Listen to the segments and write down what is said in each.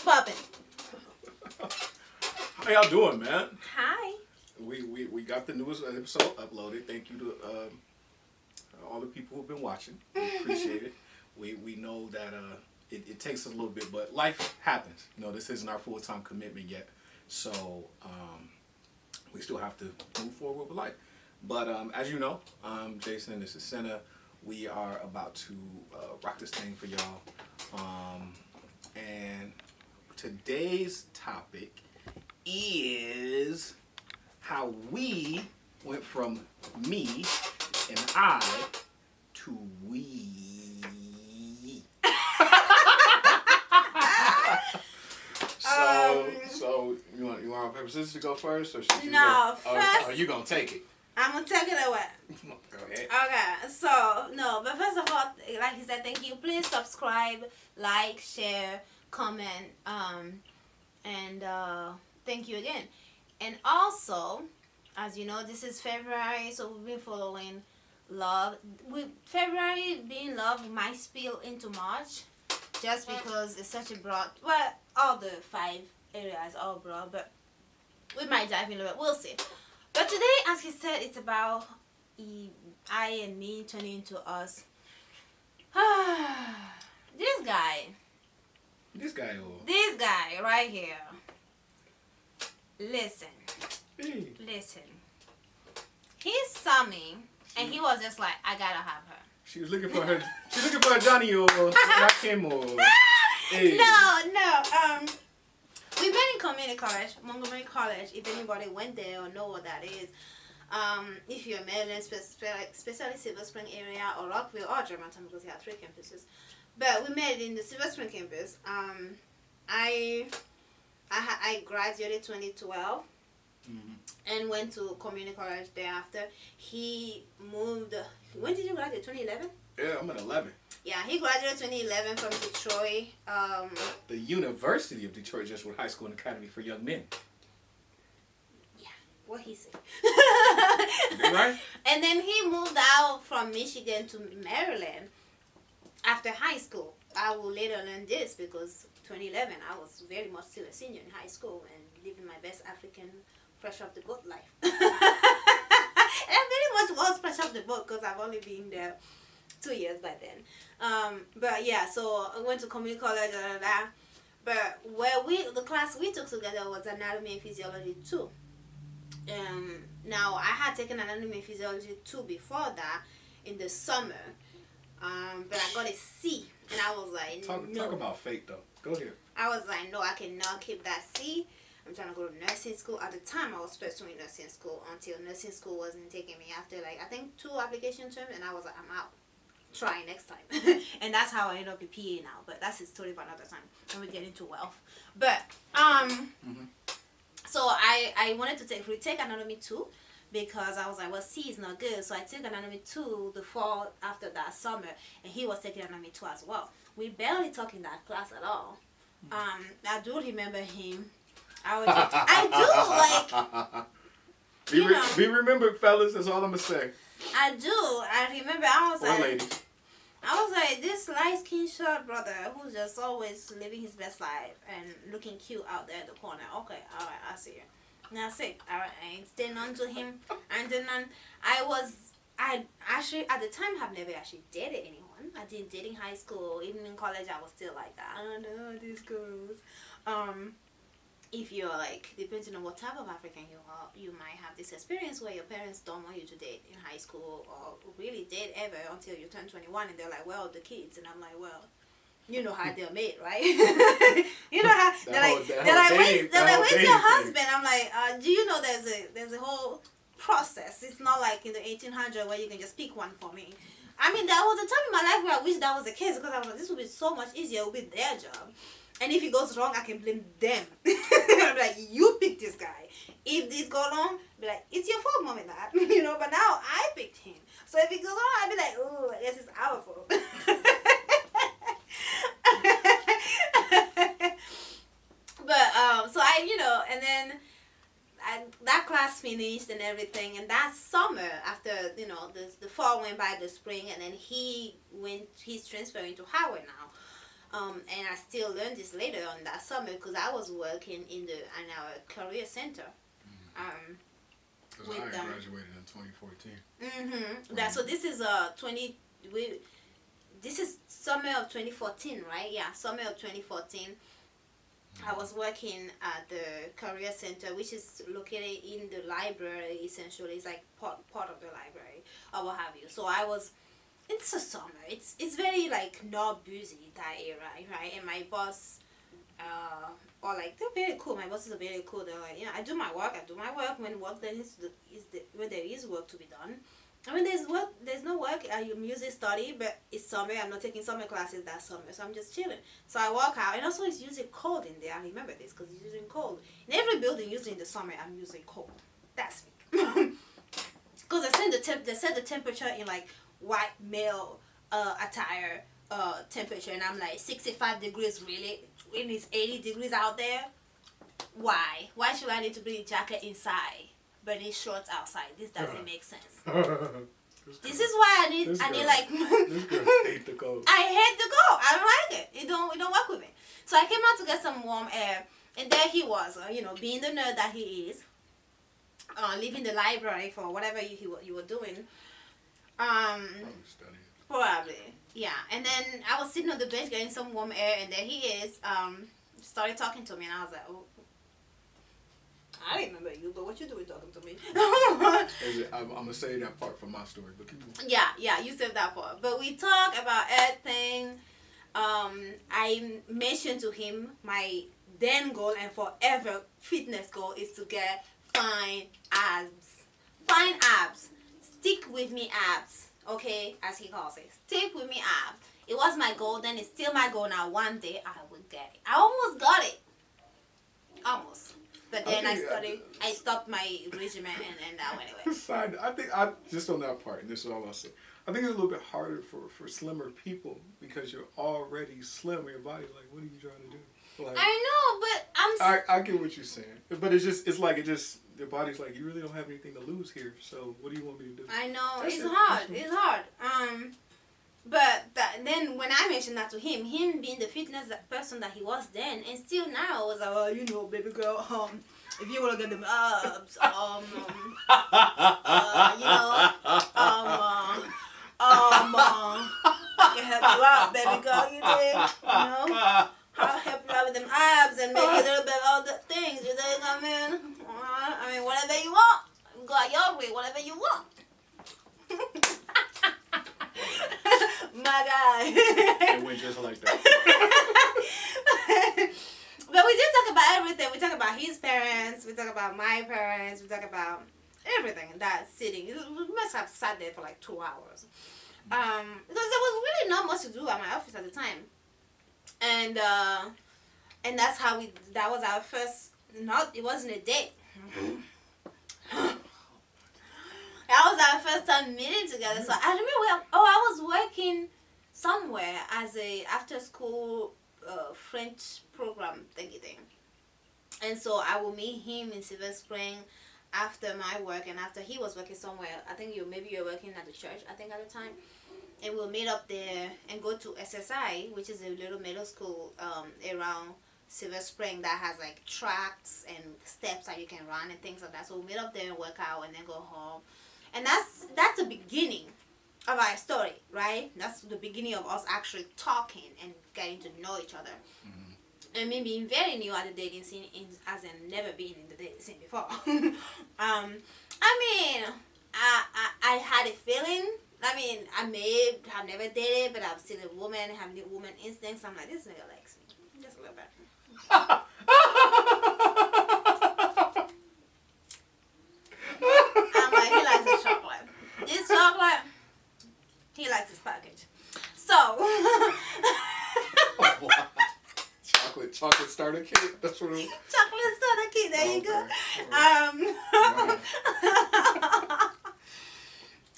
What's poppin'? How y'all doing, man? Hi. We got the newest episode uploaded. Thank you to all the people who've been watching. We appreciate it. We know that it takes us a little bit, but life happens. You know, this isn't our full-time commitment yet, so we still have to move forward with life. But as you know, Jason, this is Senna. We are about to rock this thing for y'all. And today's topic is how we went from me and I to we. So you want rock, paper, scissors to go first, or should you No, go? first. Are you gonna take it? I'm gonna take it away. Go ahead. Okay, so no, but first of all, like he said, thank you. Please subscribe, like, share, comment, and thank you again. And also, as you know, this is February, so we've been following love. February being love might spill into March, just because it's such a broad. Well, all the 5 areas are broad, but we might dive in a little bit. We'll see. But today, as he said, it's about I and me turning into us. This guy right here. Listen. Listen. He saw me, and he was just like, I gotta have her. She was looking for her. She's looking for a Johnny or not Kim or. Hey. No. We met in community college, Montgomery College. If anybody went there or know what that is, if you're in Maryland, especially Silver Spring area or Rockville or Germantown, because they have 3 campuses. But we met in the Silver Spring campus. I graduated 2012 and went to community college thereafter. He moved. When did you graduate? 2011? Yeah, I'm at 11. Yeah, he graduated 2011 from Detroit. The University of Detroit Jesuit High School and Academy for Young Men. Yeah, what he said. Right? And then he moved out from Michigan to Maryland after high school. I will later learn this because 2011 I was very much still a senior in high school and living my best African fresh off the boat life. And I very much was fresh off the boat because I've only been there 2 years by then. But yeah, so I went to community college, but the class we took together was anatomy and physiology 2. Now I had taken anatomy and physiology 2 before that in the summer, but I got a C, and I was like, no. Talk about fake though. Go ahead. I was like, no, I cannot keep that C. I'm trying to go to nursing school. At the time, I was pursuing nursing school until nursing school wasn't taking me after I think 2 application terms, and I was like, I'm out. Try next time. And that's how I ended up a PA now, but that's a story for another time when we get into wealth. But so I wanted to retake anatomy 2 because I was like, well, C is not good, so I took anatomy 2 the fall after that summer, and he was taking anatomy 2 as well. We barely talked in that class at all. I do remember him. I do, like, be remembered, fellas. That's all I'm gonna say. I do. I remember I was like, ladies. I was like, this light-skinned short brother who's just always living his best life and looking cute out there in the corner. Okay, all right, I see you. That's it. All right, I ain't staying on to him. I actually, at the time, have never actually dated anyone. I didn't date in high school. Even in college, I was still like, I don't know these girls. If you're like, depending on what type of African you are, you might have this experience where your parents don't want you to date in high school or really date ever until you turn 21, and they're like, well, the kids. And I'm like, well, you know how they're made, right? You know how they're like, where's your husband? I'm like, do you know there's a whole process. It's not like in the 1800s where you can just pick one for me. I mean, there was a time in my life where I wish that was the case, because I was like, this would be so much easier. It would be their job. And if it goes wrong, I can blame them. I'll be like, you picked this guy. If this goes wrong, be like, it's your fault, mom and dad. You know, but now I picked him. So if it goes wrong, I'll be like, oh, I guess it's our fault. But, so I, and then that class finished and everything. And that summer, after, the fall went by, the spring, and then he's transferring to Howard now. And I still learned this later on that summer because I was working in our career center. Because I graduated in 2014. So this is this is summer of 2014, right? Yeah, summer of 2014. I was working at the career center, which is located in the library. Essentially, it's like part of the library or what have you. So I was. It's a summer. It's very like not busy that era, right? And my boss, or like they're very cool. My bosses are very cool. They're like, yeah, I do my work. When when there is work to be done. I mean, there's no work. You music study, but it's summer. I'm not taking summer classes that summer, so I'm just chilling. So I walk out, and also it's usually cold in there. I remember this because it's usually cold. In every building, usually in the summer, I'm usually cold. That's me. Because they set the temperature in like white male attire temperature, and I'm like 65 degrees really when it's 80 degrees out there. Why should I need to bring a jacket inside but need shorts outside? This doesn't make sense. This is why I need like this girl hate the cold. I hate the cold. I don't like it. It don't work with me. So I came out to get some warm air, and there he was, being the nerd that he is, leaving the library for whatever you were doing. Probably, yeah. And then I was sitting on the bench getting some warm air, and there he is. Started talking to me, and I was like, oh, I remember you, but what you doing talking to me? I'm gonna say that part from my story, but keep going. Yeah, you said that part. But we talk about everything. I mentioned to him my then goal and forever fitness goal is to get fine abs. Fine abs. Stick with me abs. Okay, as he calls it. Stick with me abs. It was my goal, then it's still my goal now. One day I will get it. I almost got it. Almost. But then I stopped my regimen and that went away. I think just on that part, and this is all I'll say. I think it's a little bit harder for slimmer people because you're already slim. Your body's like, what are you trying to do? Like, I know, but I get what you're saying, but it's like your body's like, you really don't have anything to lose here. So what do you want me to do? I know it's hard. It's hard. But then when I mentioned that to him being the fitness person that he was then, and still now, I was like, well, baby girl, if you want to get them abs, I can help you out, baby girl, you dig? I'll help you out with them abs and maybe a little bit of other things, you dig? I mean, whatever you want. Go out your way, whatever you want. My guy. It went just like that. But we did talk about everything. We talk about his parents. We talk about my parents. We talk about everything. That sitting. We must have sat there for like 2 hours. Because there was really not much to do at my office at the time. And that's how that was our first, it wasn't a date. That was our first time meeting together. So I remember, I was working somewhere as a after school French program thingy thing. And so I will meet him in Silver Spring after my work, and after he was working somewhere. I think maybe you're working at the church, I think at the time. And we'll meet up there and go to SSI, which is a little middle school around Silver Spring that has like tracks and steps that you can run and things like that. So we'll meet up there and work out and then go home. And that's the beginning of our story, right? That's the beginning of us actually talking and getting to know each other. Mm-hmm. And me being very new at the dating scene, as in never been in the dating scene before. I had a feeling. I mean, I may have never dated, but I'm still a woman, have the woman instincts. I'm like, this nigga likes me. Just a little bit. I'm like, he likes his chocolate. This chocolate, he likes his package. So. Chocolate starter kit. That's what it was. Chocolate starter kit. There you go.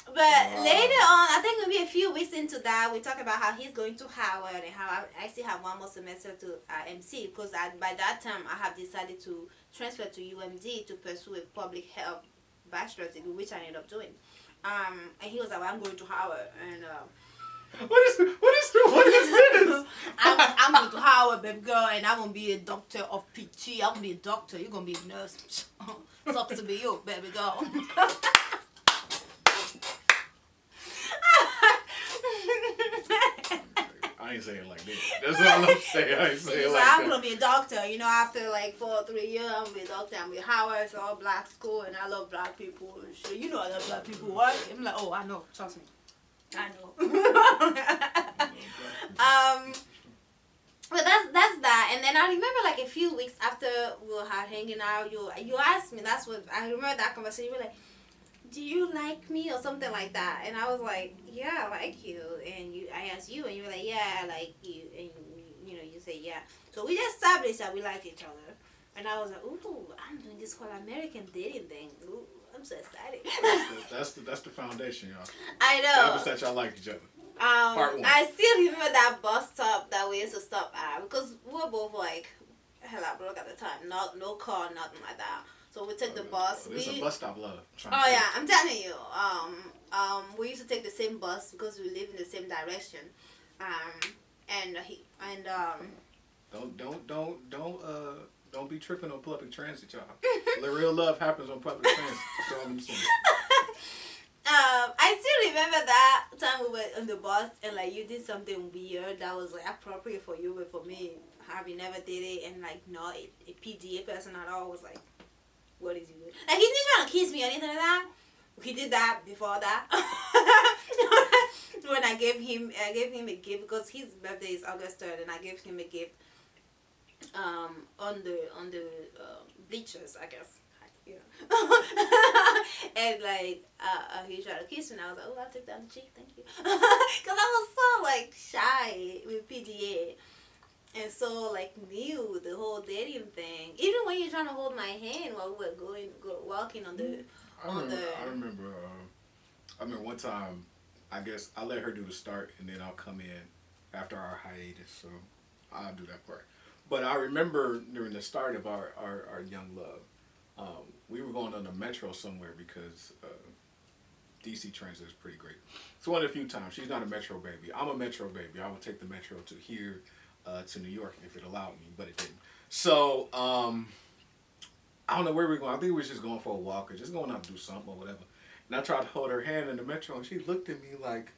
But later on, I think maybe a few weeks into that, we talk about how he's going to Howard and how I still have one more semester to MC, because by that time I have decided to transfer to UMD to pursue a public health bachelor's degree, which I ended up doing. And he was like, well, I'm going to Howard, and what is this? I'm baby girl, and I'm gonna be a doctor of PT. I'm gonna be a doctor. You're gonna be a nurse. Sucks to be you, baby girl. I ain't saying like that. That's all I'm saying. I ain't saying like I'm that. gonna be a doctor. You know, after like 4 or 3 years, I'm gonna be a doctor. I'm gonna be Howard. It's all black school, and I love black people. And shit. You know, I love black people. What? I'm like, oh, I know. Trust me, I know. But that's that. And then I remember like a few weeks after we were hanging out, you asked me. That's what I remember that conversation. You were like, do you like me or something like that? And I was like, yeah, I like you. And I asked you, and you were like, yeah, I like you. And you know, you say yeah. So we just established that we like each other. And I was like, ooh, I'm doing this whole American dating thing. Ooh, I'm so excited. That's the foundation, y'all. I know. Establish that y'all like each other. Part one. I still remember that bus stop that we used to stop at because we were both like hella broke at the time. No car, nothing like that. So we took the bus. It's a bus stop love. Oh yeah, I'm telling you. We used to take the same bus because we live in the same direction. Don't be tripping on public transit, y'all. The real love happens on public transit. That's all I'm saying. I still remember that time we were on the bus and like you did something weird that was like appropriate for you, but for me, having never did it and like not a PDA person at all was like, what is he doing? Like he didn't try to kiss me or anything like that. He did that before that. When I gave him a gift because his birthday is August 3rd, and I gave him a gift on the bleachers, I guess. You know. And like he tried to kiss me, and I was like, oh, I'll take that on the cheek, thank you. Because I was so like shy with PDA. And so, like, new, the whole dating thing. Even when you're trying to hold my hand while we were walking on the... I remember one time, I guess, I let her do the start, and then I'll come in after our hiatus, so I'll do that part. But I remember during the start of our young love, we were going on the metro somewhere because DC Transit is pretty great. It's one of the few times. She's not a metro baby. I'm a metro baby. I would take the metro to here, to New York if it allowed me, but it didn't. So, I don't know where we were going. I think we were just going for a walk or just going out to do something or whatever. And I tried to hold her hand in the metro, and she looked at me like,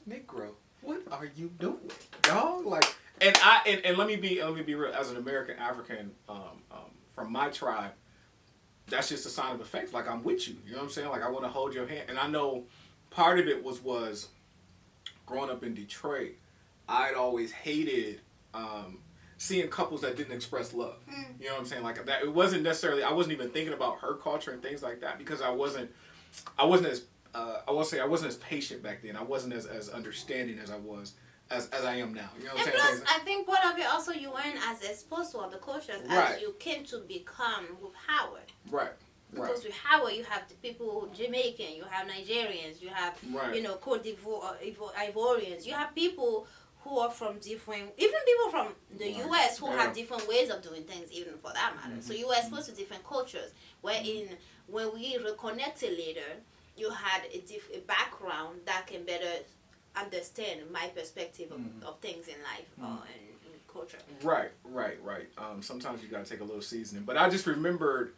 Negro, what are you doing, dog? Like, and let me be real. As an American African, from my tribe, that's just a sign of affection. Like, I'm with you. You know what I'm saying? Like, I want to hold your hand. And I know part of it was growing up in Detroit, I'd always hated seeing couples that didn't express love. You know what I'm saying? Like that, it wasn't necessarily. I wasn't even thinking about her culture and things like that because I wasn't as I won't say I wasn't as patient back then. I wasn't as understanding as I was as I am now. You know what I'm saying? And plus, I think part of it also you weren't as exposed to other cultures as you came to become with Howard. Right. Because with Howard, you have the people Jamaican, you have Nigerians, you have Cote d'Ivoire, Ivorians, you have people who are from different, even people from the U.S. who have different ways of doing things, even for that matter. So you were exposed to different cultures. Wherein, when we reconnected later, you had a background that can better understand my perspective of things in life and culture. Right. Sometimes you got to take a little seasoning. But I just remembered,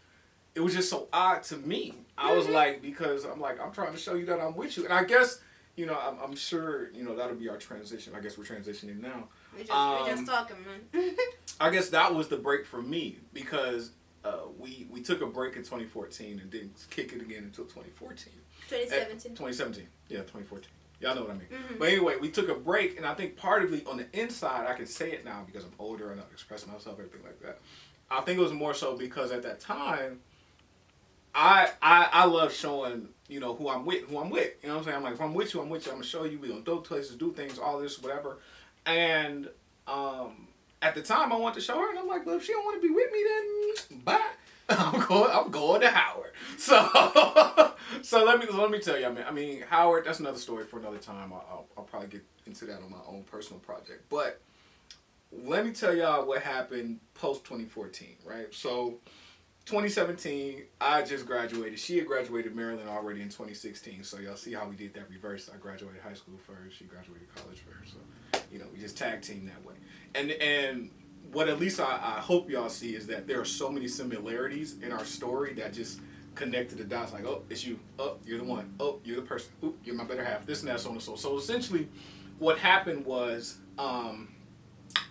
it was just so odd to me. I was like, because I'm trying to show you that I'm with you. And I guess, I'm sure, that'll be our transition. I guess we're transitioning now. We're just talking, man. I guess that was the break for me because we took a break in 2014 and didn't kick it again until 2014. 2017. Yeah, 2014. Y'all know what I mean. But anyway, we took a break, and I think part of it on the inside, I can say it now because I'm older and I express myself, everything like that. I think it was more so because at that time, I love showing, who I'm with. You know what I'm saying? I'm like, if I'm with you, I'm going to show you. We're going to go places, do things, all this, whatever. And at the time, I wanted to show her, and I'm like, well, if she don't want to be with me, then bye. I'm going to Howard. So let me tell you, I mean, Howard, that's another story for another time. I'll probably get into that on my own personal project. But let me tell y'all what happened post 2014, right? So 2017, I just graduated. She had graduated Maryland already in 2016. So y'all see how we did that reverse. I graduated high school first. She graduated college first. So You know, we just tag team that way. And what at least I hope y'all see is that there are so many similarities in our story that just connected the dots. Like, oh, it's you. Oh, you're the one. Oh, you're the person. Oh, you're my better half. This and that, so on and so. So essentially, what happened was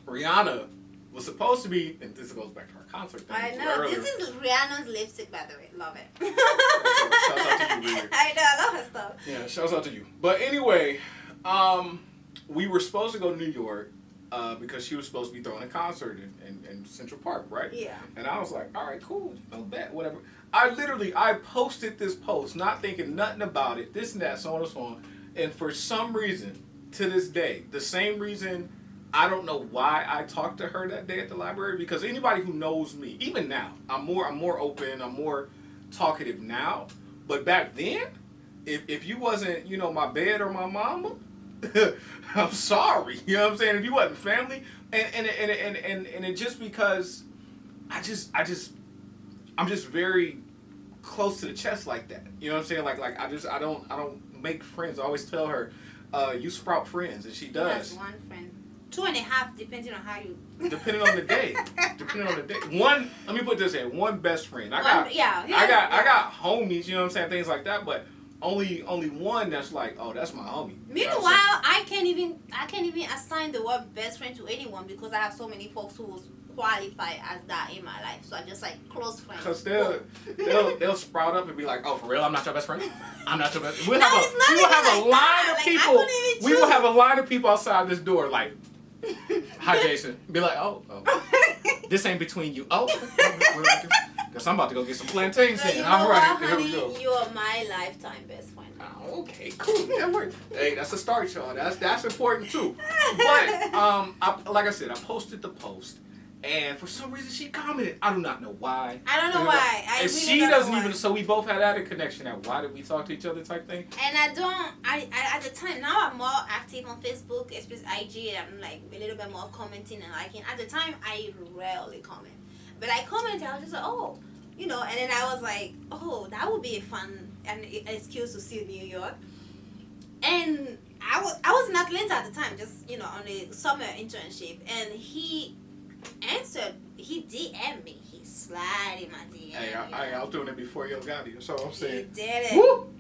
Rihanna was supposed to be, and this goes back to our concert thing. I know. Earlier. This is Rihanna's lipstick, by the way. Love it. Shouts out to you, Riri. I know. I love her stuff. Yeah, shouts out to you. But anyway, we were supposed to go to New York because she was supposed to be throwing a concert in Central Park, right? Yeah. And I was like, all right, cool, bet, whatever. I posted this post, not thinking nothing about it, this and that, so on and so on. And for some reason, to this day, the same reason, I don't know why I talked to her that day at the library, because anybody who knows me, even now, I'm more open, I'm more talkative now. But back then, if you wasn't, you know, my bed or my mama, I'm sorry. You know what I'm saying? If you wasn't family, and it just because I'm just very close to the chest like that. You know what I'm saying? Like I don't make friends. I always tell her, you sprout friends, and she does. That's one friend. 2.5, depending on how you. Depending on the day. One. Let me put this in. One best friend. I got homies. You know what I'm saying? Things like that, but. Only one that's like, oh, that's my homie. Meanwhile, I can't even assign the word best friend to anyone because I have so many folks who qualify as that in my life. So I just like close friends. Because they'll sprout up and be like, oh, for real, I'm not your best friend. I'm not your best friend. We will have a line of people outside this door like, hi, Jason. Be like, oh, this ain't between you. Oh, because I'm about to go get some plantains in. All right, here we go. You are my lifetime best friend. Oh, okay, cool. That works. Hey, that's a start, y'all. That's important too. But like I said, I posted the post, and for some reason she commented. I do not know why. I don't know why. And she doesn't even. So we both had that connection. That why did we talk to each other type thing. And I at the time, now I'm more active on Facebook, especially IG. I'm like a little bit more commenting and liking. At the time, I rarely comment. But I commented, I was just like, oh, you know, and then I was like, oh, that would be a fun and excuse to see New York. And I was in Atlanta at the time, just, you know, on a summer internship. And he answered, he DM'd me. He slid in my DM. Hey, I was doing it before you got here, so I'm saying. He did it. Woo!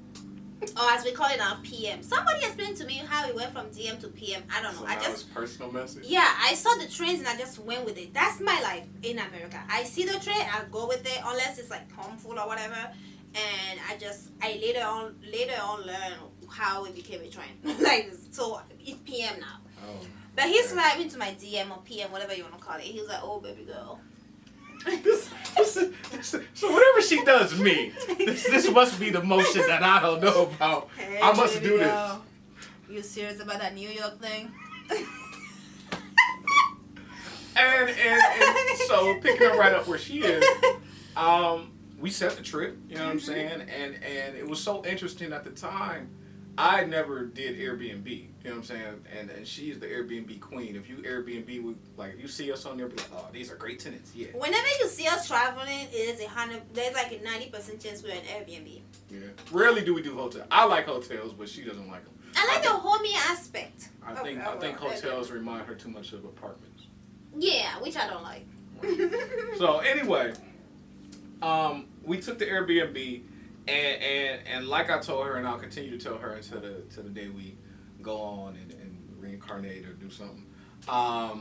Or as we call it now, PM. Somebody explained to me how it went from DM to PM. I don't know. So now it's personal message? Yeah, I saw the trends and I just went with it. That's my life in America. I see the trend, I go with it, unless it's like harmful or whatever. And I later on learn how it became a trend. Like, so it's PM now. Oh. But he slid into my DM or PM, whatever you want to call it. He was like, oh, baby girl. So whatever she does me, this must be the motion that I don't know about. Hey, I must do this. You serious about that New York thing? and so picking her right up where she is, we set the trip, you know what I'm saying? And it was so interesting at the time. I never did Airbnb, you know what I'm saying? And she's the Airbnb queen. If you Airbnb, like if you see us on there, be like, oh, these are great tenants, yeah. Whenever you see us traveling, there's like a 90% chance we're in Airbnb. Yeah. Rarely do we do hotels. I like hotels, but she doesn't like them. I like the homey aspect. I think hotels remind her too much of apartments. Yeah, which I don't like. So anyway, we took the Airbnb. And like I told her, and I'll continue to tell her until the day we go on and reincarnate or do something. I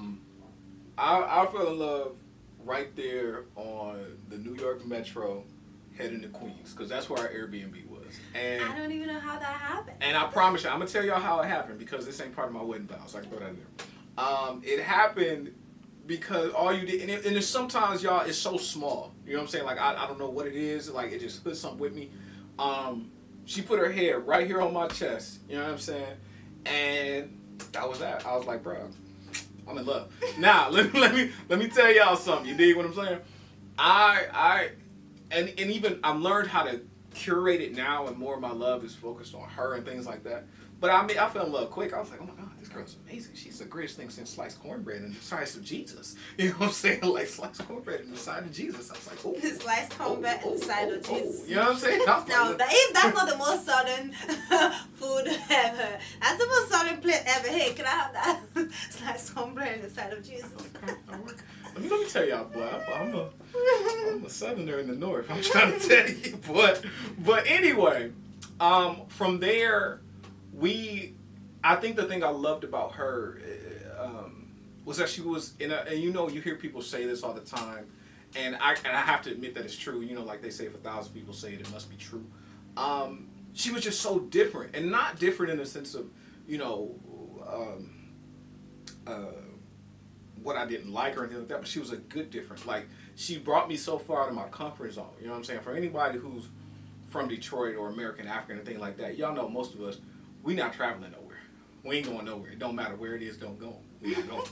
fell in love right there on the New York Metro, heading to Queens, because that's where our Airbnb was. And I don't even know how that happened. And I promise you, I'm gonna tell y'all how it happened because this ain't part of my wedding vows. So I can throw that in there. It happened because all you did, and it's sometimes, y'all, it's so small. You know what I'm saying? Like, I don't know what it is. Like, it just put something with me. She put her head right here on my chest. You know what I'm saying? And that was that. I was like, bro, I'm in love. Now, let me tell y'all something. You dig what I'm saying? And even I've learned how to curate it now, and more of my love is focused on her and things like that. But I mean, I fell in love quick. I was like, oh my God, this girl's amazing. She's the greatest thing since sliced cornbread in the size of Jesus. You know what I'm saying? Like sliced cornbread in the side of Jesus. I was like, oh. Sliced cornbread in the side of Jesus. You know what I'm saying? No, if that's not the most southern food ever, that's the most southern plate ever. Hey, can I have that? side of Jesus. Okay, all right. Let me tell y'all, boy, I'm a southerner in the north. I'm trying to tell you, but anyway, from there, I think the thing I loved about her was that she was and you hear people say this all the time, and I have to admit that it's true. Like they say, if 1,000 people say it, it must be true. She was just so different, and not different in the sense of, um, what I didn't like or anything like that, but she was a good different. Like, she brought me so far out of my comfort zone. You know what I'm saying? For anybody who's from Detroit or American African and things like that, y'all know most of us, we not traveling nowhere. We ain't going nowhere. It don't matter where it is, don't go. We not going.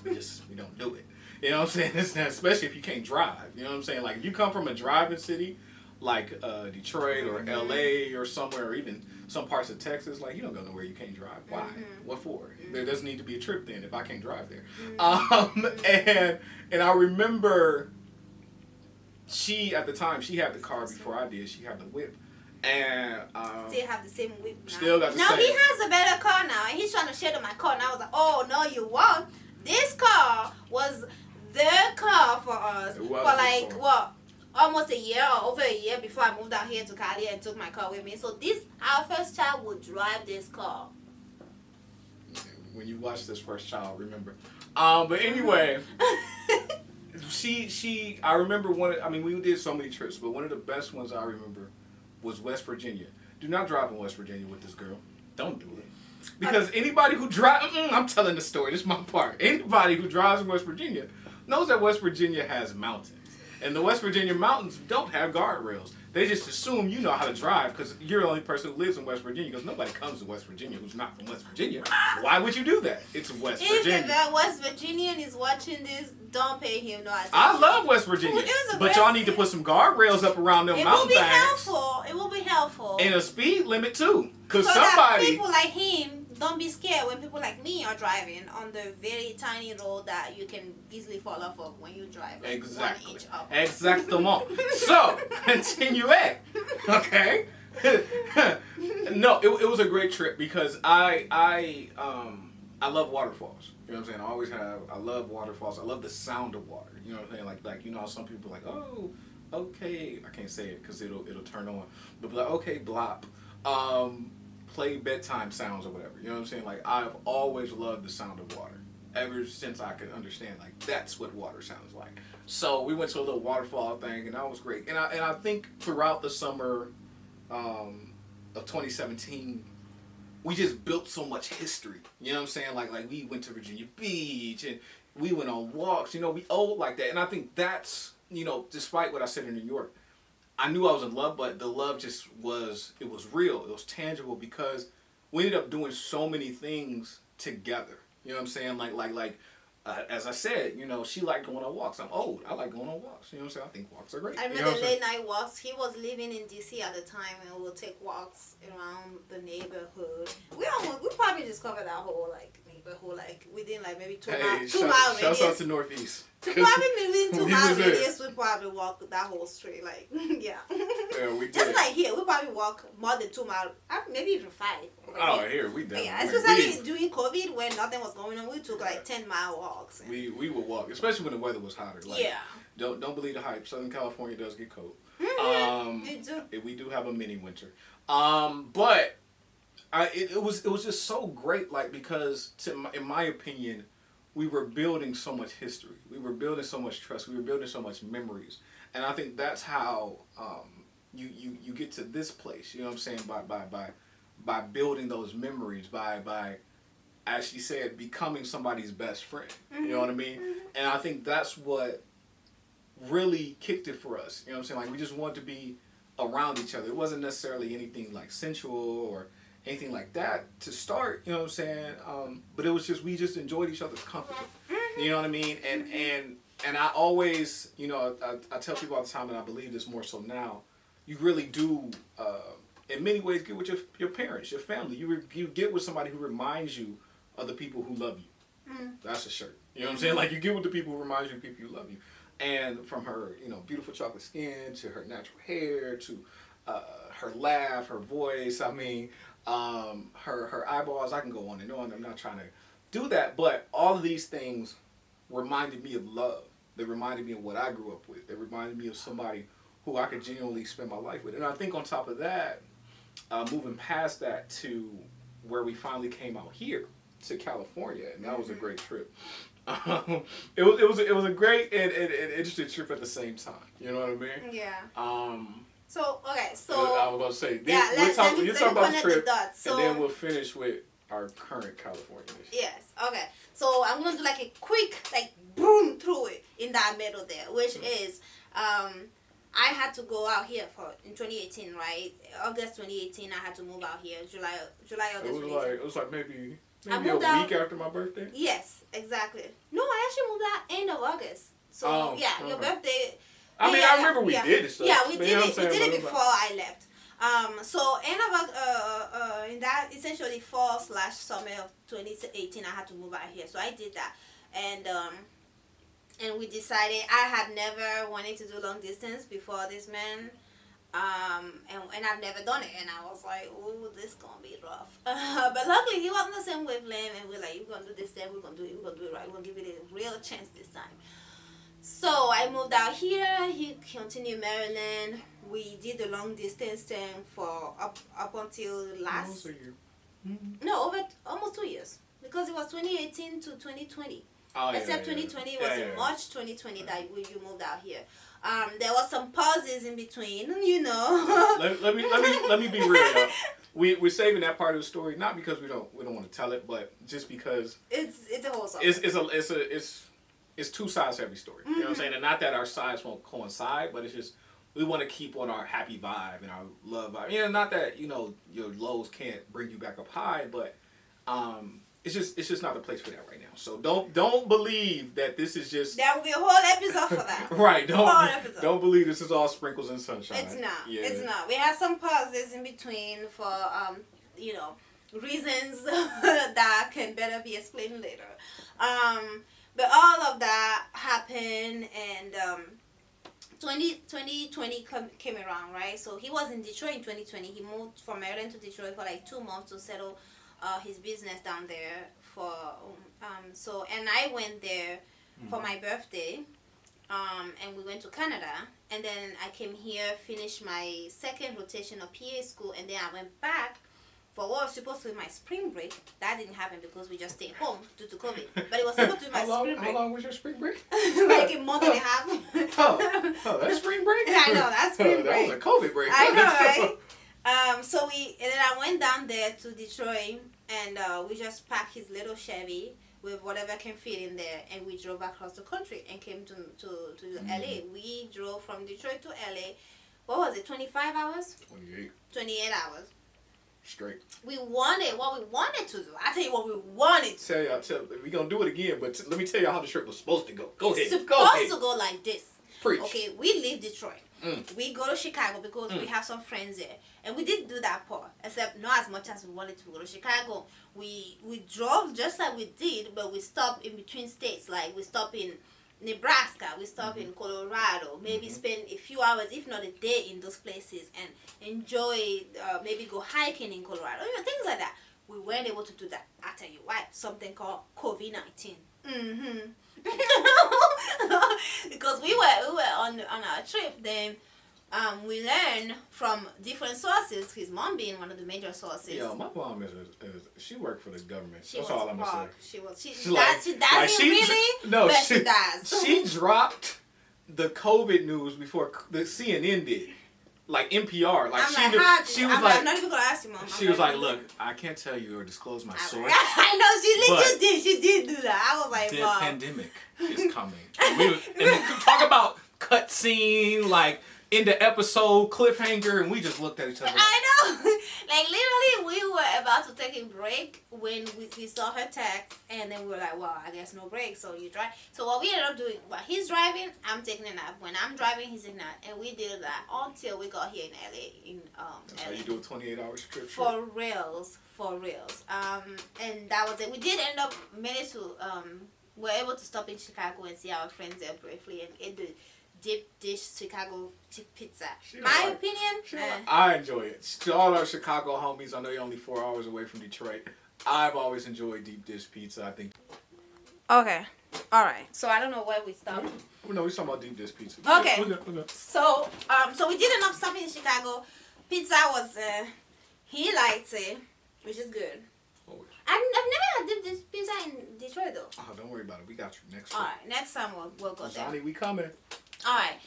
We don't do it. You know what I'm saying? It's not, especially if you can't drive. You know what I'm saying? Like, if you come from a driving city, like Detroit or LA or somewhere, or even some parts of Texas, like, you don't go nowhere you can't drive. Why? What for? There doesn't need to be a trip then if I can't drive there. And I remember at the time, she had the car before I did. She had the whip. And still have the same whip now. Still got the same. No, he has a better car now, and he's trying to share my car. And I was like, oh no, you won't. This car was the car for us for like almost a year or over a year before I moved out here to Cali and took my car with me. So our first child would drive this car. When you watch this first child, remember. But anyway, I remember we did so many trips, but one of the best ones I remember was West Virginia. Do not drive in West Virginia with this girl. Don't do it. Because anybody who drives, I'm telling the story, this is my part. Anybody who drives in West Virginia knows that West Virginia has mountains. And the West Virginia mountains don't have guardrails. They just assume you know how to drive because you're the only person who lives in West Virginia, because nobody comes to West Virginia who's not from West Virginia. Why would you do that? It's West Virginia. If that West Virginian is watching this, don't pay him no attention. I love West Virginia. But y'all need to put some guardrails up around them mountain things. It will be helpful. And a speed limit too. Because that people like him don't be scared when people like me are driving on the very tiny road that you can easily fall off of when you drive. Like exactly. 1 inch off. Exactement. So, continue it. Okay? No, it was a great trip because I love waterfalls. You know what I'm saying? I always have. I love waterfalls. I love the sound of water. You know what I'm saying? Like how some people are like, oh, okay. I can't say it because it'll turn on. But like, okay, blop. Play bedtime sounds or whatever. You know what I'm saying? Like, I've always loved the sound of water. Ever since I could understand, like, that's what water sounds like. So we went to a little waterfall thing, and that was great. And I think throughout the summer of 2017, we just built so much history. You know what I'm saying? Like we went to Virginia Beach, and we went on walks. We old like that. And I think that's, despite what I said in New York, I knew I was in love, but the love just was real. It was tangible because we ended up doing so many things together. You know what I'm saying? Like as I said, she liked going on walks. I'm old. I like going on walks. You know what I'm saying? I think walks are great. I remember the late night walks. He was living in D.C. at the time, and we'll take walks around the neighborhood. We probably just covered that whole neighborhood within maybe 2 miles. 2 mile radius. Shouts out to Northeast. Probably within 2 mile radius, we probably walk that whole street. Yeah. Yeah, we did. Just like here, we probably walk more than 2 miles, maybe even 5. Oh, here we did. Yeah, especially during COVID when nothing was going on, we took 10-mile walks. We would walk, especially when the weather was hotter. Don't believe the hype. Southern California does get cold. We do have a mini winter. But it was just so great, because in my opinion, we were building so much history. We were building so much trust. We were building so much memories. And I think that's how you get to this place. You know what I'm saying? By building those memories, by as she said, becoming somebody's best friend. You know what I mean? And I think that's what really kicked it for us. You know what I'm saying? We just wanted to be around each other. It wasn't necessarily anything sensual or anything like that to start, you know what I'm saying? But it was just, we just enjoyed each other's company. You know what I mean? And I always, I tell people all the time, and I believe this more so now, you really do, in many ways, get with your parents, your family. You get with somebody who reminds you of the people who love you. That's a shirt. You know what I'm saying? You get with the people who remind you of people who love you. And from her, beautiful chocolate skin to her natural hair to her laugh, her voice, her eyeballs, I can go on and on. I'm not trying to do that, but all of these things reminded me of love. They reminded me of what I grew up with. They reminded me of somebody who I could genuinely spend my life with. And I think on top of that, moving past that to where we finally came out here to California, and that was a great trip. It was a great and interesting trip at the same time. You know what I mean? Yeah. So I was going to say, yeah, we'll talk about the trip, so, and then we'll finish with our current California mission. Yes. Okay. So I'm gonna do like a quick boom through it in that middle there, which is I had to go out here in 2018, right? August 2018, I had to move out here. July, August. It was like maybe a week after my birthday. Yes, exactly. No, I actually moved out end of August. So your birthday. I mean, I remember we did it. So, yeah, we did it. We did it before I left. So end of in that essentially fall/summer of 2018, I had to move out here. So I did that, and we decided I had never wanted to do long distance before this man, and I've never done it, and I was like, oh, this gonna be rough. But luckily he wasn't the same wavelength, and we're like, we're gonna do this, then we're gonna do it right, we're gonna give it a real chance this time. So I moved out here. He continued Maryland. We did the long distance thing for up until last. Almost a year. No, over almost 2 years, because it was 2018 to 2020. Except 2020 was in March 2020 that you moved out here. There was some pauses in between, you know. let me be real, y'all. We're saving that part of the story not because we don't want to tell it, but just because it's a whole story. It's two sides to every story. You know what I'm saying? And not that our sides won't coincide, but it's just we want to keep on our happy vibe and our love vibe. You know, not that your lows can't bring you back up high, but it's just not the place for that right now. So don't believe that this is just. There will be a whole episode for that. Right. Don't believe this is all sprinkles and sunshine. It's not. Yeah. It's not. We had some pauses in between for reasons that can better be explained later. But all of that happened, and 2020 came around, right? So he was in Detroit in 2020. He moved from Maryland to Detroit for 2 months to settle his business down there. And I went there for my birthday, and we went to Canada, and then I came here, finished my second rotation of PA school, and then I went back for what was supposed to be my spring break. That didn't happen because we just stayed home due to COVID. But it was supposed to be my spring break. How long was your spring break? Like a month and a half. oh, that's spring break? I know, that's spring break. That was a COVID break. I know, right? And then I went down there to Detroit, and we just packed his little Chevy with whatever can fit in there, and we drove across the country and came to LA. We drove from Detroit to LA. What was it, 25 hours? 28 hours. Straight. We wanted what we wanted to do. I tell you what we wanted to. Tell y'all, we're going to do it again, but let me tell y'all how the trip was supposed to go. Go ahead. It's supposed to go like this. Preach. Okay, we leave Detroit. We go to Chicago because we have some friends there. And we did do that part, except not as much as we wanted to go to Chicago. We drove just like we did, but we stopped in between states. Like we stopped in Nebraska, we stopped in Colorado, maybe spend a few hours, if not a day, in those places and enjoy, maybe go hiking in Colorado, things like that. We weren't able to do that. I'll tell you why. Something called COVID-19. Because we were on our trip, then we learned from different sources, his mom being one of the major sources. Yeah, my mom she worked for the government. That's all I'm gonna say. She does. She dropped the COVID news before the CNN did. Like NPR. Like she was like, I'm not even gonna ask you, Mom. She was like, look, I can't tell you or disclose my source. I know she did do that. I was like, the Mom. pandemic is coming. and talk about cutscene, like in the episode cliffhanger, and we just looked at each other. I know. Like literally, we were about to take a break when we saw her text, and then we were like, well, I guess no break, so you drive. So what we ended up doing, while he's driving, I'm taking a nap. When I'm driving, he's taking a nap, and we did that until we got here in LA. That's how you do a 28-hour trip. For reals. And that was it. We did end up we're able to stop in Chicago and see our friends there briefly and eat the deep dish Chicago pizza. My opinion. I enjoy it. To all our Chicago homies, I know you're only 4 hours away from Detroit. I've always enjoyed deep dish pizza. I think. Okay. All right. So I don't know where we stopped. No, we're talking about deep dish pizza. Okay. We're good. So we did enough stuff in Chicago. Pizza was he liked it, which is good. Always. I've never had deep dish pizza in Detroit though. Oh, don't worry about it. We got you next. All right. Next time we'll go there. Johnny, we coming. All right.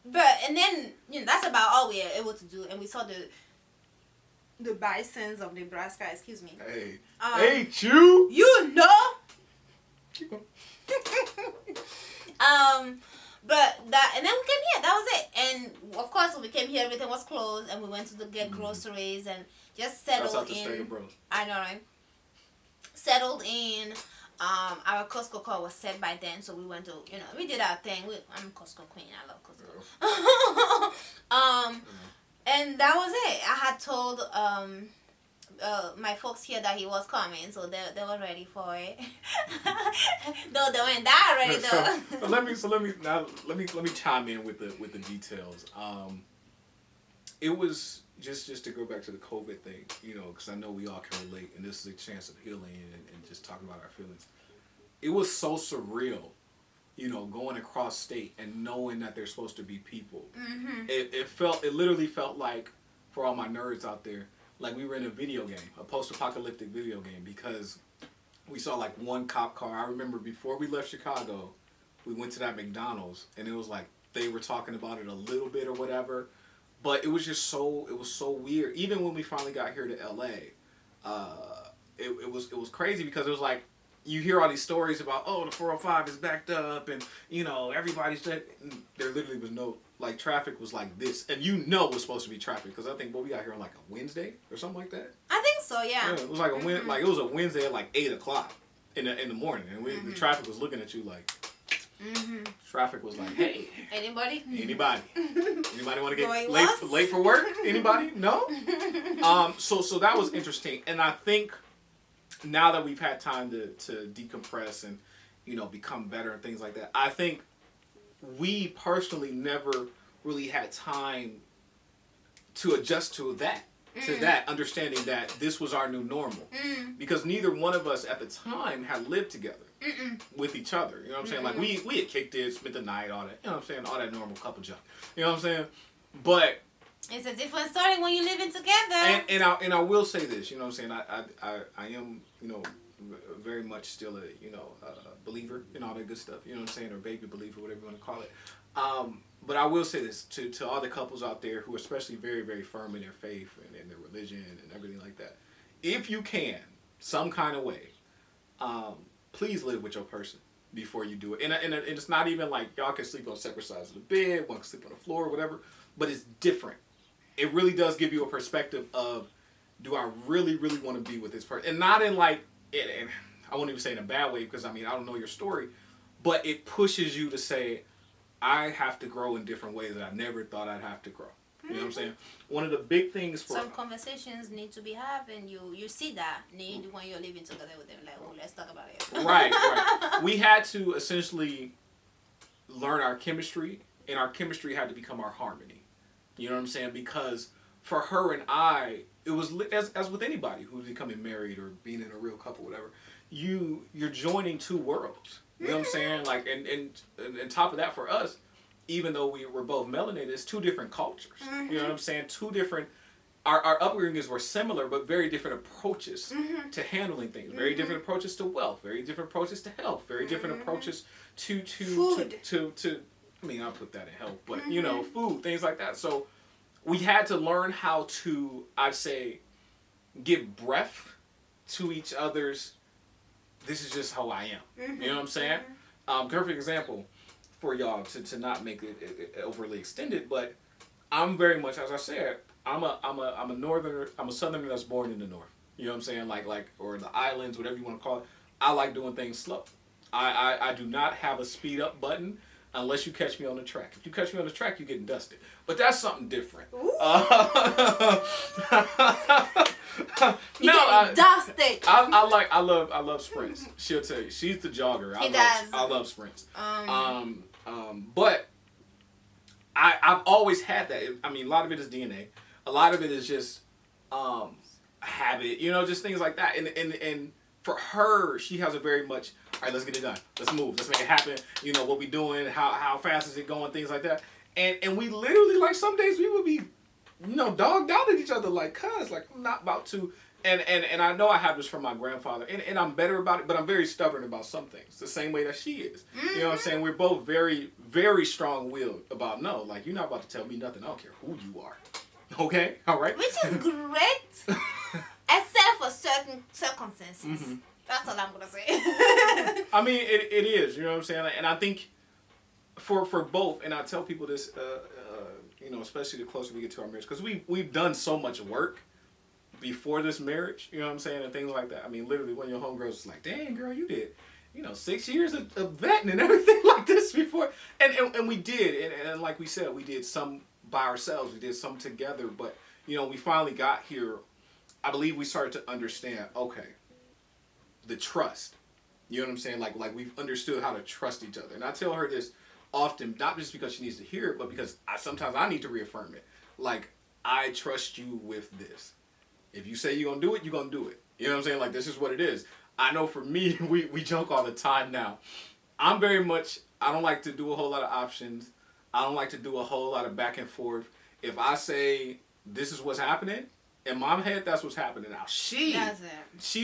But and then that's about all we were able to do, and we saw the bisons of Nebraska. Excuse me. Hey, hey, Chew. You know. But that, and then we came here. That was it. And of course, when we came here, everything was closed, and we went to get groceries and just settled in. I know, right? Settled in. Our Costco card was set by then, so we went to, we did our thing. I'm a Costco queen. I love Costco. And that was it. I had told my folks here that he was coming, so they were ready for it. No, they weren't that ready though. Let me chime in with the details. It was just to go back to the COVID thing, because I know we all can relate, and this is a chance of healing and just talking about our feelings. It was so surreal, going across state and knowing that there's supposed to be people. Mm-hmm. It literally felt like, for all my nerds out there, like we were in a video game, a post-apocalyptic video game, because we saw like one cop car. I remember before we left Chicago, we went to that McDonald's, and it was like they were talking about it a little bit or whatever. But it was just so weird. Even when we finally got here to LA, it was crazy, because it was like you hear all these stories about, the 405 is backed up, and everybody's there literally was no, like, traffic was like this, and it was supposed to be traffic, because I think we got here on like a Wednesday or something like that. I think so, yeah. It was like it was a Wednesday at like 8:00 in the morning, and the traffic was looking at you like. Mm-hmm. Traffic was like, hey. Anybody want to get late for work? Anybody? No? So that was interesting. And I think now that we've had time to decompress and, become better and things like that, I think we personally never really had time to adjust to that. To that, understanding that this was our new normal. Because neither one of us at the time had lived together with each other. You know what I'm saying? Like, we had kicked it, spent the night, all that. You know what I'm saying? All that normal couple junk. You know what I'm saying? But it's a different story when you're living together. And I will say this, you know what I'm saying? I am, very much still a, a believer in all that good stuff. You know what I'm saying? Or baby believer, whatever you want to call it. But I will say this to all the couples out there who are especially very, very firm in their faith and in their religion and everything like that. If you can, some kind of way, please live with your person before you do it. And it's not even like y'all can sleep on separate sides of the bed, one can sleep on the floor, whatever. But it's different. It really does give you a perspective of, do I really, really want to be with this person? And not in like, and I won't even say in a bad way, because I don't know your story, but it pushes you to say, I have to grow in different ways that I never thought I'd have to grow. You know what I'm saying? One of the big things for... Some conversations need to be had, and you see that need when you're living together with them. Like, let's talk about it. Right. We had to essentially learn our chemistry, and our chemistry had to become our harmony. You know what I'm saying? Because for her and I, it was, as with anybody who's becoming married or being in a real couple, whatever, you're joining two worlds. You know what I'm saying? Like, and top of that for us, even though we were both melanated, it's two different cultures. You know what I'm saying? Two different, our upbringings were similar, but very different approaches to handling things. Very different approaches to wealth. Very different approaches to health. Very different approaches to food. I'll put that in health, but food, things like that. So we had to learn how to, I'd say, give breath to each other's, this is just how I am. You know what I'm saying? Perfect example for y'all to not make it overly extended, but I'm very much, as I said, I'm a northerner, I'm a southerner that's born in the north. You know what I'm saying? Like or the islands, whatever you want to call it. I like doing things slow. I do not have a speed up button unless you catch me on the track. If you catch me on the track, you're getting dusted. But that's something different. Dusted. I love sprints. She'll tell you. She's the jogger. I love sprints. But I've always had that. A lot of it is DNA. A lot of it is just habit. Just things like that. And for her, she has a very much, all right, let's get it done. Let's move. Let's make it happen. You know, what we doing, how fast is it going, things like that. And we literally, like, some days we would be, you know, dogged out at each other, like, cuz, like, I'm not about to. And I know I have this from my grandfather, and I'm better about it, but I'm very stubborn about some things, the same way that she is. You know what I'm saying? We're both very, very strong-willed about, no, like, you're not about to tell me nothing. I don't care who you are. Okay? All right? Which is great, except for certain circumstances. Mm-hmm. That's all I'm going to say. I mean, it is, you know what I'm saying? And I think for both, and I tell people this, you know, especially the closer we get to our marriage, because we've done so much work before this marriage, you know what I'm saying, and things like that. I mean, literally, one of your homegirls was like, dang, girl, you did, you know, 6 years of vetting and everything like this before. And we did, and like we said, we did some by ourselves, we did some together, but, you know, we finally got here. I believe we started to understand, okay, the trust. You know what I'm saying? Like we've understood how to trust each other. And I tell her this often, not just because she needs to hear it, but because sometimes I need to reaffirm it. Like, I trust you with this. If you say you're going to do it, you're going to do it. You know what I'm saying? Like, this is what it is. I know for me, we joke all the time now. I'm very much, I don't like to do a whole lot of options. I don't like to do a whole lot of back and forth. If I say this is what's happening, in my head, that's what's happening now. She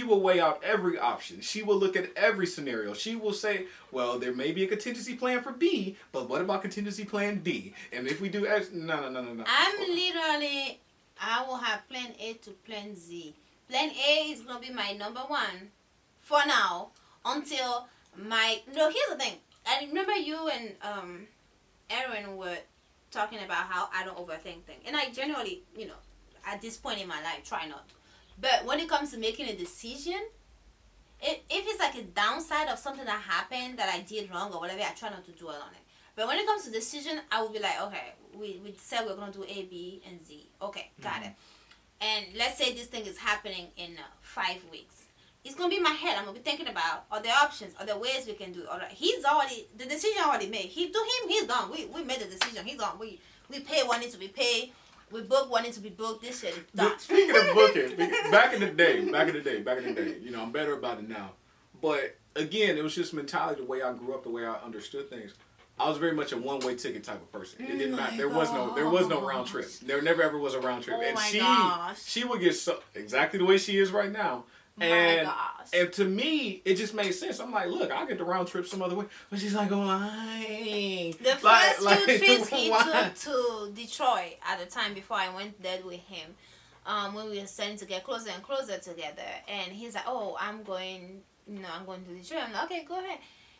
will weigh out every option. She will look at every scenario. She will say, well, there may be a contingency plan for B, but what about contingency plan D? And if we do X, no. I will have plan A to plan Z. Plan A is going to be my number one for now until no, here's the thing. I remember you and Aaron were talking about how I don't overthink things. And I generally, you know, at this point in my life, try not to. But when it comes to making a decision, if it's like a downside of something that happened that I did wrong or whatever, I try not to dwell on it. But when it comes to decision, I will be like, okay, we said we're going to do A, B, and Z. Okay, got it. And let's say this thing is happening in 5 weeks. It's going to be in my head. I'm going to be thinking about other options, other ways we can do it. The decision already made. To him, he's done. We made the decision. He's done. We pay what needs to be paid. We book what needs to be booked. This shit is done. Speaking of booking, back in the day, you know, I'm better about it now. But again, it was just mentality, the way I grew up, the way I understood things. I was very much a one-way ticket type of person. It didn't matter. There was no round trip. There never ever was a round trip. And she would get exactly the way she is right now. And to me, it just made sense. I'm like, look, I'll get the round trip some other way. But she's like, why? The first 2 trips he took to Detroit at the time before I went there with him, when we were starting to get closer and closer together, and he's like, oh, I'm going to Detroit. I'm like, okay, go ahead.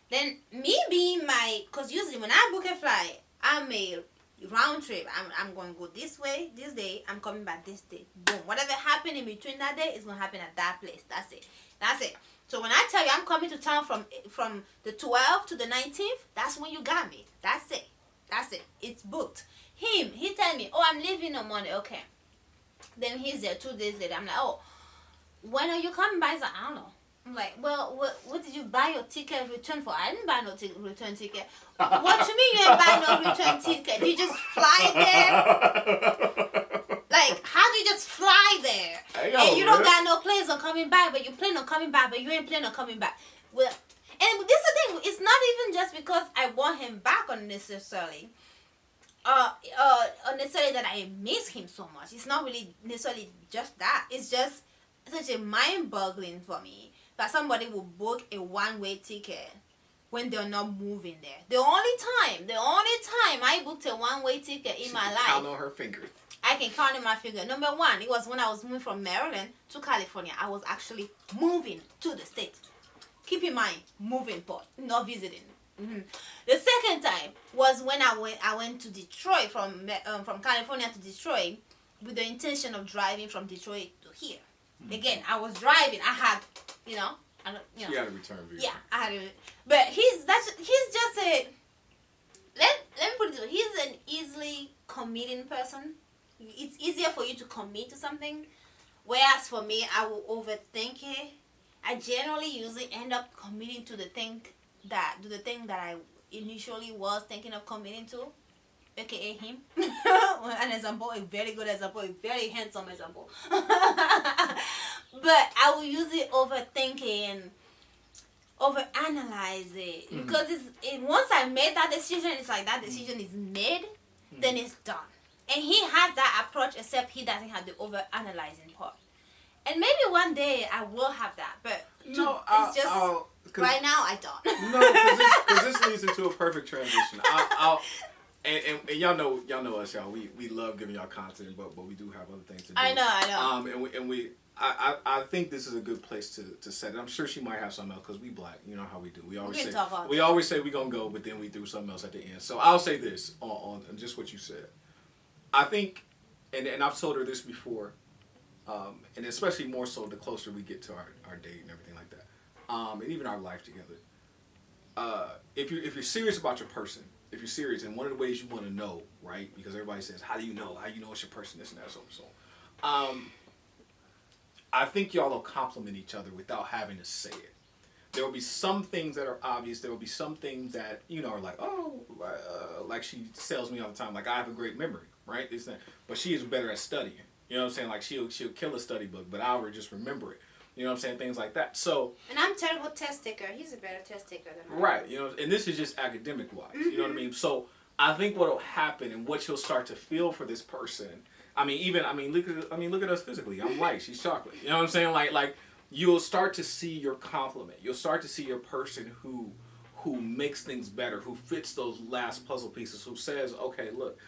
Then me being because usually when I book a flight, I'm a round trip. I'm going to go this way this day. I'm coming back this day. Boom. Whatever happened in between that day is going to happen at that place. That's it. So when I tell you I'm coming to town from the 12th to the 19th, that's when you got me. That's it. It's booked. He tell me, oh, I'm leaving on Monday. Okay. Then he's there 2 days later. I'm like, oh, when are you coming back? He's like, I don't know. I'm like, well, what did you buy your ticket return for? I didn't buy no return ticket. What you mean you didn't buy no return ticket? Did you just fly there? Like, how do you just fly there? And you don't got no plans on coming back, but you plan on coming back, but you ain't planning on coming back. Well, and this is the thing. It's not even just because I want him back unnecessarily. Unnecessarily that I miss him so much. It's not really necessarily just that. It's just such a mind-boggling for me that somebody will book a one-way ticket when they're not moving there. The only time I booked a one-way ticket in my life. Count on her fingers. I can count on my finger. Number one, it was when I was moving from Maryland to California. I was actually moving to the States. Keep in mind, moving part, not visiting. Mm-hmm. The second time was when I went to Detroit from California to Detroit with the intention of driving from Detroit to here. Mm-hmm. Again, I was driving. I had, you had a return visa. Yeah, I had it. But he's just a. Let me put it this way. He's an easily committing person. It's easier for you to commit to something, whereas for me, I will overthink it. I generally usually end up committing to the thing that I initially was thinking of committing to, aka him. An example, a very good example, a very handsome example. but I will usually overanalyze it because once I made that decision, it's like that decision is made, then it's done. And he has that approach, except he doesn't have the overanalyzing part. And maybe one day I will have that, but right now I don't. No, because this leads into a perfect transition. And y'all know us, y'all. We love giving y'all content, but we do have other things to do. I know. I think this is a good place to set it. I'm sure she might have something else because we Black. You know how we do. We always say we're gonna go, but then we do something else at the end. So I'll say this on just what you said. I think, and I've told her this before, and especially more so the closer we get to our date and everything like that, and even our life together. If you're serious about your person, if you're serious, and one of the ways you want to know, right? Because everybody says, how do you know? How you know it's your person? This and that, so and so. I think y'all will compliment each other without having to say it. There will be some things that are obvious. There will be some things that, are like, like she tells me all the time, like, I have a great memory, right? But she is better at studying. You know what I'm saying? Like, she'll kill a study book, but I'll just remember it. You know what I'm saying? Things like that. So. And I'm a terrible test taker. He's a better test taker than I am. Right. And this is just academic-wise. Mm-hmm. You know what I mean? So I think what will happen and what you'll start to feel for this person. Look at us physically. I'm white. She's chocolate. You know what I'm saying? Like you'll start to see your compliment. You'll start to see your person who makes things better, who fits those last puzzle pieces, who says, okay, look,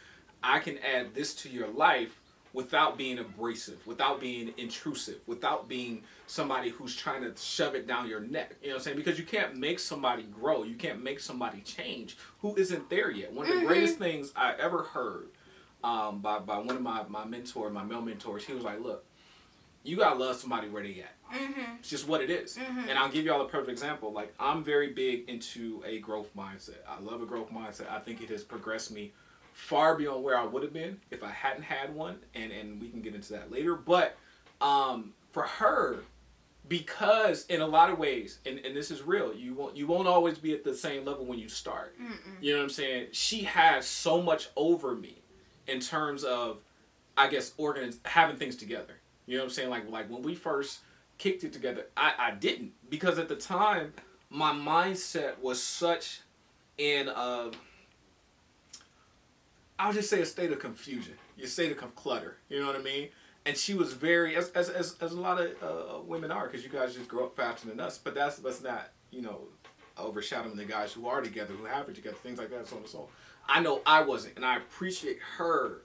I can add this to your life without being abrasive, without being intrusive, without being somebody who's trying to shove it down your neck. You know what I'm saying? Because you can't make somebody grow. You can't make somebody change who isn't there yet. One of the greatest things I ever heard by one of my male mentors, he was like, look, you gotta love somebody where they at. Mm-hmm. It's just what it is. Mm-hmm. And I'll give y'all a perfect example. Like, I'm very big into a growth mindset. I love a growth mindset. I think it has progressed me far beyond where I would have been if I hadn't had one, and we can get into that later. But for her, because in a lot of ways, and this is real, you won't always be at the same level when you start. Mm-mm. You know what I'm saying? She has so much over me in terms of, I guess, having things together. You know what I'm saying? Like when we first kicked it together, I didn't, because at the time my mindset was such in I'll just say a state of confusion, a state of clutter. You know what I mean? And she was very, as a lot of women are, because you guys just grow up faster than us. But that's not, overshadowing the guys who are together, who have it together, things like that, so on and so on. I know I wasn't, and I appreciate her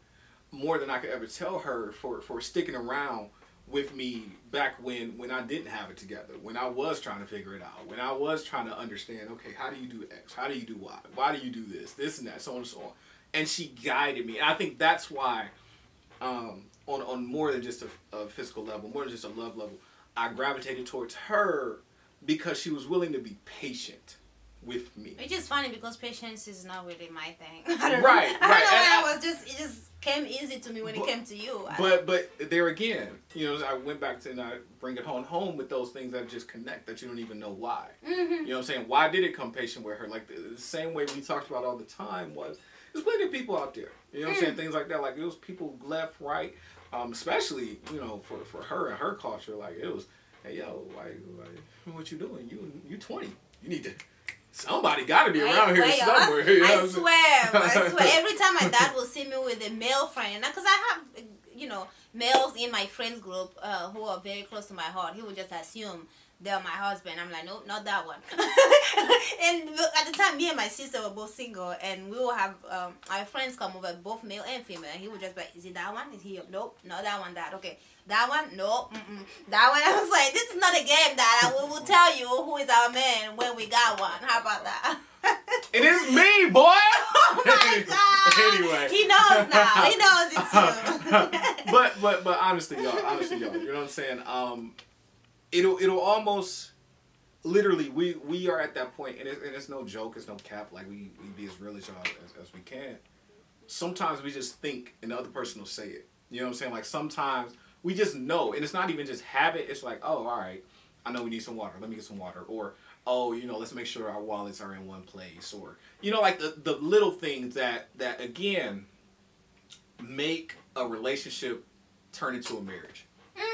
more than I could ever tell her for sticking around with me back when I didn't have it together, when I was trying to figure it out, when I was trying to understand, okay, how do you do X? How do you do Y? Why do you do this and that, so on and so on. And she guided me. And I think that's why, on more than just a physical level, more than just a love level, I gravitated towards her because she was willing to be patient with me. Which is funny because patience is not really my thing. I don't know. Right. It just came easy to me when it came to you. But there again, I went back to, and I bring it home with those things that just connect, that you don't even know why. Mm-hmm. You know what I'm saying? Why did it come patient with her? Like the same way we talked about all the time was, there's plenty of people out there. You know what I'm saying? Things like that. Like, it was people left, right, especially, for her and her culture. Like, it was, hey, yo, what you doing? You 20. You need to... Somebody got to be around here somewhere. I swear. Every time my dad will see me with a male friend, because I have, males in my friends group who are very close to my heart, he would just assume they're my husband. I'm like, nope, not that one. And at the time, me and my sister were both single, and we will have our friends come over, both male and female. And he would just be like, is it that one? Is he? Nope, not that one, Dad. Okay, that one? Nope. That one. I was like, this is not a game, Dad. I will tell you who is our man when we got one. How about that? It is me, boy. Oh my God. Anyway, he knows now. He knows it's you. but honestly, y'all, you know what I'm saying? It'll almost literally, we are at that point, and it's no joke, it's no cap. Like, we be as real as y'all as we can. Sometimes we just think, and the other person will say it. You know what I'm saying? Like, sometimes we just know, and it's not even just habit. It's like, oh, all right, I know we need some water. Let me get some water. Or, oh, let's make sure our wallets are in one place. Or, like the little things that again make a relationship turn into a marriage.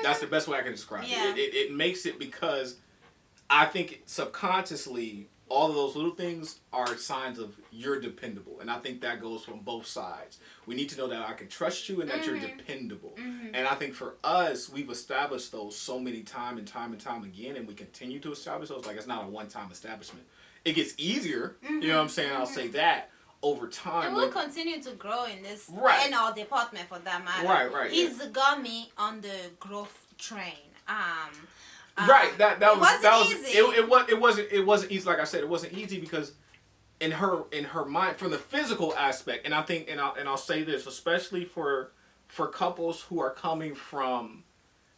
That's the best way I can describe Yeah. it. It makes it because I think subconsciously all of those little things are signs of you're dependable, and I think that goes from both sides. We need to know that I can trust you and that you're dependable. And I think for us, we've established those so many time and time again, and we continue to establish those. Like, it's not a one-time establishment. It gets easier. You know what I'm saying? I'll say that over time. And we'll continue to grow in this, Right. in our department for that matter. Right. He's got me on the growth train. Right, that was easy. It wasn't easy. Like I said, it wasn't easy because in her mind, from the physical aspect, and I think, and I'll say this, especially for couples who are coming from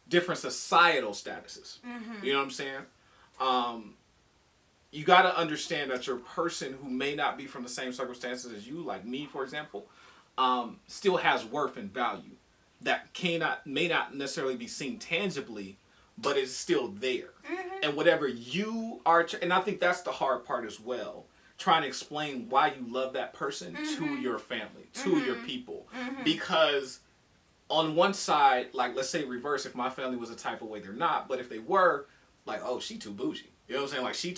different societal statuses. You know what I'm saying? You got to understand that your person who may not be from the same circumstances as you, like me, for example, still has worth and value that may not necessarily be seen tangibly, but it's still there. And whatever you are, and I think that's the hard part as well, trying to explain why you love that person to your family, to your people. Because on one side, like, let's say reverse, if my family was the type of way, they're not, but if they were, like, oh, she too bougie. You know what I'm saying? Like, she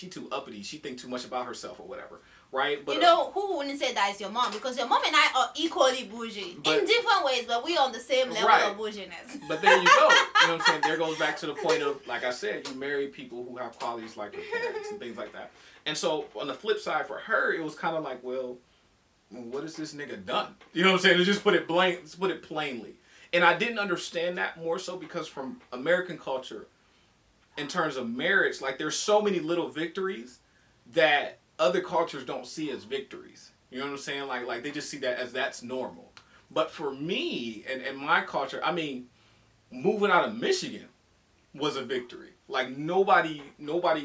too uppity. She think too much about herself or whatever. Right? But, you know, who wouldn't say that is your mom? Because your mom and I are equally bougie. In different ways, but we are on the same level of bouginess. But there you go. You know what I'm saying? There goes back to the point of, like I said, you marry people who have qualities like your parents and things like that. And so, on the flip side for her, it was kind of like, well, what has this nigga done? You know what I'm saying? To just put it plainly. And I didn't understand that more so because from American culture, in terms of marriage, like, there's so many little victories that other cultures don't see as victories. You know what I'm saying? Like they just see that as that's normal. But for me and my culture, I mean, moving out of Michigan was a victory. Like, nobody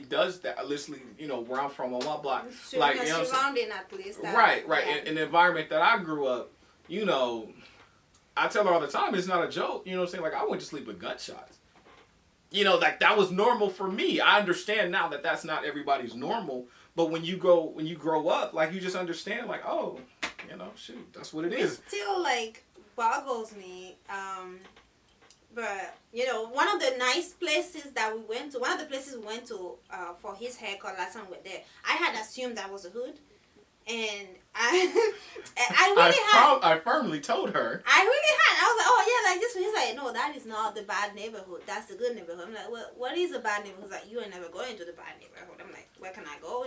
does that. Literally, you know, where I'm from on my block. So like, you're you know, surrounding at least. Right. Yeah. In the environment that I grew up, you know, I tell her all the time, it's not a joke. You know what I'm saying? Like, I went to sleep with gunshots. You know, like, that was normal for me. I understand now that that's not everybody's normal. But when you grow up, like, you just understand, like, oh, you know, shoot, that's what it is. It still, like, boggles me. But, you know, one of the nice places that we went to, one of the places we went to for his haircut last time we were there, I had assumed that was a hood. And I firmly told her. I really had. I was like, oh, yeah, like this one. He's like, no, that is not the bad neighborhood. That's the good neighborhood. I'm like, well, what is a bad neighborhood? He's like, you ain't never going to the bad neighborhood. I'm like, where can I go?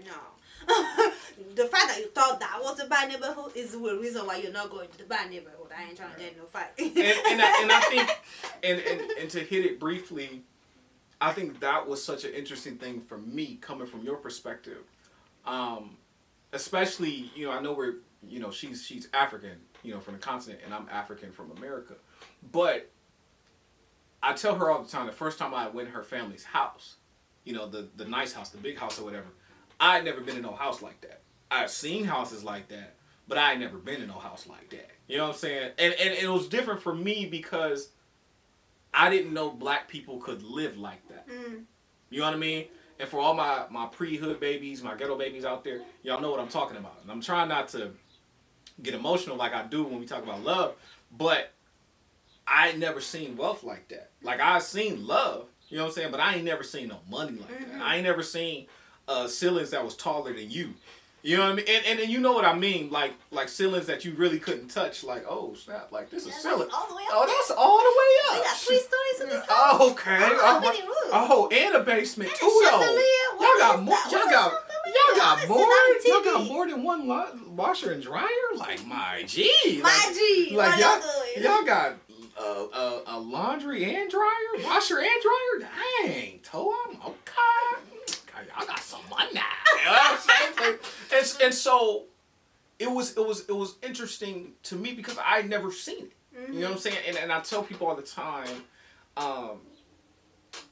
No. The fact that you thought that was a bad neighborhood is the reason why you're not going to the bad neighborhood. I ain't trying to get in no fight. and I think, and to hit it briefly, I think that was such an interesting thing for me coming from your perspective. Especially, you know, I know she's African, you know, from the continent, and I'm African from America. But I tell her all the time, the first time I went to her family's house, you know, the nice house, the big house or whatever, I had never been in no house like that. I've seen houses like that, but I had never been in no house like that. You know what I'm saying? And it was different for me because I didn't know black people could live like that. You know what I mean? And for all my pre-hood babies, my ghetto babies out there, y'all know what I'm talking about. And I'm trying not to get emotional like I do when we talk about love, but I ain't never seen wealth like that. Like, I seen love, you know what I'm saying? But I ain't never seen no money like that. I ain't never seen ceilings that was taller than you. You know what I mean? And you know what I mean? Like ceilings that you really couldn't touch. Like, oh, snap. Like, this is ceiling. All the way up. Oh, that's all the way up. We got 3 stories in this house. Oh, okay. How many rooms? Oh, and a basement And too, a though. chandelier. Y'all got more. Y'all got TV. more than one washer and dryer. Like, my G. My G. Like, what y'all doing? y'all got a laundry and dryer, washer and dryer. Dang, toe, I'm okay. Y'all got some money now. You know what I'm saying? And so it was interesting to me because I had never seen it. You know what I'm saying? And I tell people all the time,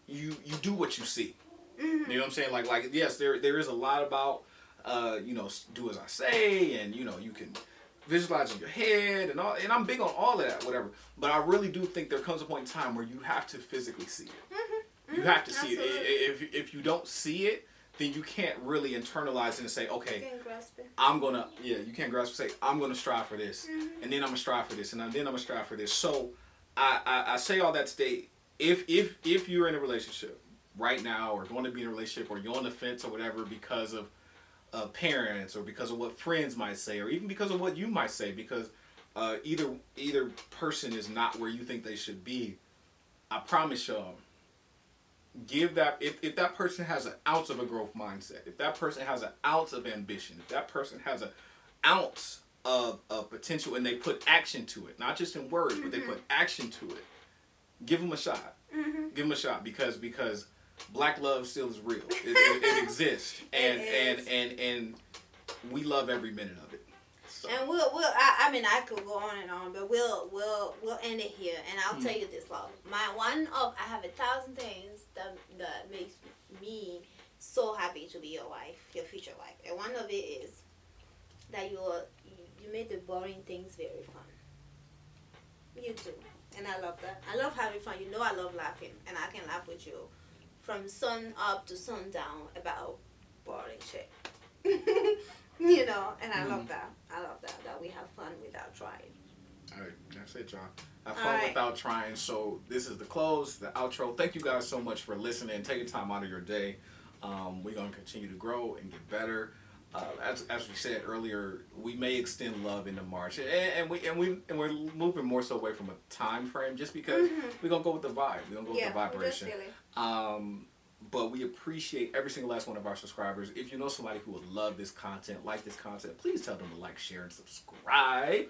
you do what you see. You know what I'm saying? Like yes, there is a lot about you know, do as I say, and you know, you can visualize in your head and all, and I'm big on all of that, whatever. But I really do think there comes a point in time where you have to physically see it. You have to see it. If you don't see it, then you can't really internalize it and say, okay, You can't grasp it. I'm gonna, you can't grasp it. Say, I'm gonna strive for this, and then I'm gonna strive for this, and then I'm gonna strive for this. So I say all that to state, if you're in a relationship right now, or going to be in a relationship, or you're on the fence or whatever because of parents, or because of what friends might say, or even because of what you might say, because either person is not where you think they should be, I promise y'all, give that, if that person has an ounce of a growth mindset, if that person has an ounce of ambition, if that person has an ounce of potential, and they put action to it, not just in words, but they put action to it, give them a shot. Give them a shot, because black love still is real. It exists, and we love every minute of it. So. And I mean, I could go on and on, but we'll end it here. And I'll tell you this, love. I have 1,000 things that makes me so happy to be your wife, your future wife. And one of it is that you made the boring things very fun. You do. And I love that. I love having fun. You know I love laughing. And I can laugh with you from sun up to sundown about boring shit. You know, and I love that. I love that we have fun without trying. All right, that's it, y'all. Have fun without trying. So this is the close, the outro. Thank you guys so much for listening. Taking time out of your day. We're gonna continue to grow and get better. As we said earlier, we may extend love into March, and we're moving more so away from a time frame, just because we're gonna go with the vibe. We're gonna go with the vibration. But we appreciate every single last one of our subscribers. If you know somebody who would love this content, like this content, please tell them to like, share, and subscribe.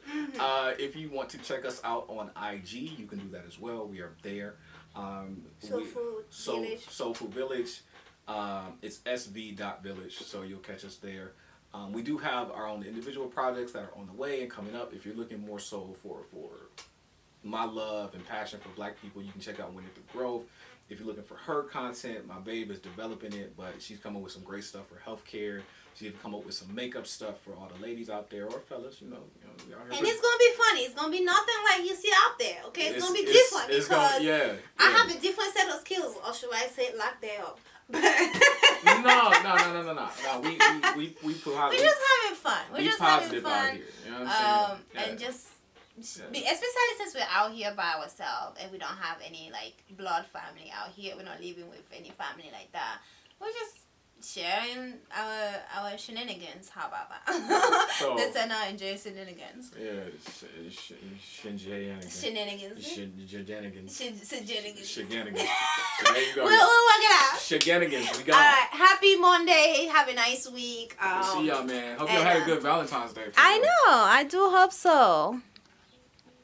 If you want to check us out on IG, you can do that as well. We are there. Soulfood Village. It's sv.village, so you'll catch us there. We do have our own individual projects that are on the way and coming up. If you're looking more so for my love and passion for black people, you can check out Winnie the Grove. If you're looking for her content, my babe is developing it, but she's coming with some great stuff for healthcare. She's even come up with some makeup stuff for all the ladies out there, or fellas, you know and it's gonna be funny. It's gonna be nothing like you see out there. Okay, it's gonna be different because I have a different set of skills, or should I say, lack thereof. No. We put We're just having fun. We're just having fun out here. You know what I'm saying? And just. Especially since we're out here by ourselves and we don't have any like blood family out here. We're not living with any family like that. We're just sharing our shenanigans. How about that? So, let's enjoy shenanigans. Yeah, shenanigans. Shenanigans. Shenanigans. There you go. We'll work it out. Shenanigans. We got it. All right. Happy Monday. Have a nice week. See y'all, man. Hope y'all had a good Valentine's Day. I know. I do hope so.